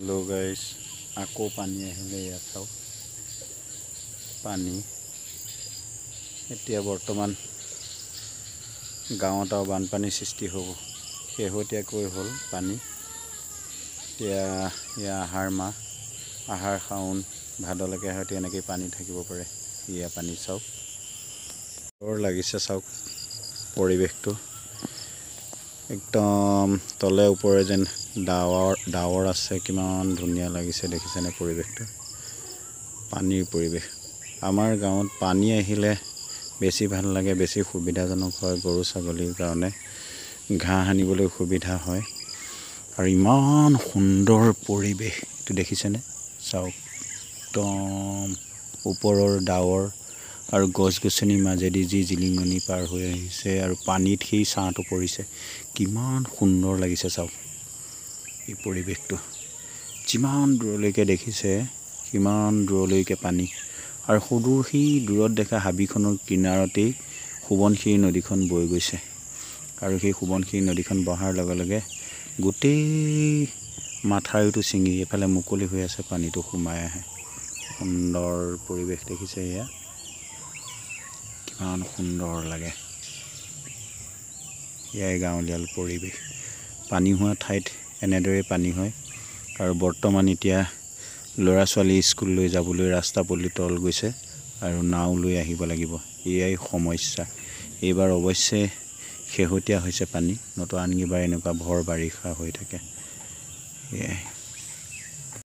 hello guys आको पानी আহিলে ইয়াত চাওক पानी এতিয়া বৰ্তমান গাঁৱত বানপানী সৃষ্টি হ'ব শেহতীয়াকৈ হ'ল পানী এতিয়া ইয়া আহাৰ মাহ আহাৰ শাওন ভাদলৈকে হয়তো এনেকৈ পানী থাকিব পাৰে ইয়া পানী চাওক বৰ লাগিছে চাওক পৰিৱেশটো একদম তলে ওপৰে যেন ডাৱৰ আছে কিমান ধুনীয়া লাগিছে দেখিছেনে পৰিৱেশটো পানীৰ পৰিৱেশ আমাৰ গাঁৱত পানী আহিলে বেছি ভাল লাগে বেছি সুবিধাজনক হয় গৰু ছাগলীৰ কাৰণে ঘাঁহ আনিবলৈ সুবিধা হয় আৰু ইমান সুন্দৰ পৰিৱেশ এইটো দেখিছেনে চাওক একদম ওপৰৰ ডাৱৰ আৰু গছ-গছনিৰ মাজেদি যি জিলিঙনি পাৰ হৈ আহিছে আৰু পানীত সেই ছাঁটো পৰিছে কিমান সুন্দৰ লাগিছে চাওক এই পৰিৱেশটো যিমান দূৰলৈকে দেখিছে কিমান দূৰলৈকে পানী আৰু সুদূৰ সেই দূৰত দেখা হাবিখনৰ কিনাৰতেই সোৱণশিৰি নদীখন বৈ গৈছে আৰু সেই সোৱণশিৰি নদীখন বহাৰ লগে লগে গোটেই মাথাউৰিটো ছিঙি এফালে মুকলি হৈ আছে পানীটো সোমাই আহে সুন্দৰ পৰিৱেশ দেখিছে এয়া কিমান সুন্দৰ লাগে এয়াই গাঁৱলীয়া পৰিৱেশ পানী হোৱা ঠাইত এনেদৰে পানী হয় আৰু বৰ্তমান এতিয়া ল'ৰা ছোৱালী স্কুললৈ যাবলৈ ৰাস্তা পদূলি তল গৈছে আৰু নাও লৈ আহিব লাগিব এয়াই সমস্যা এইবাৰ অৱশ্যে শেহতীয়া হৈছে পানী নতো আনকিবাৰ এনেকুৱা ভৰ বাৰিষা হৈ থাকে এয়াই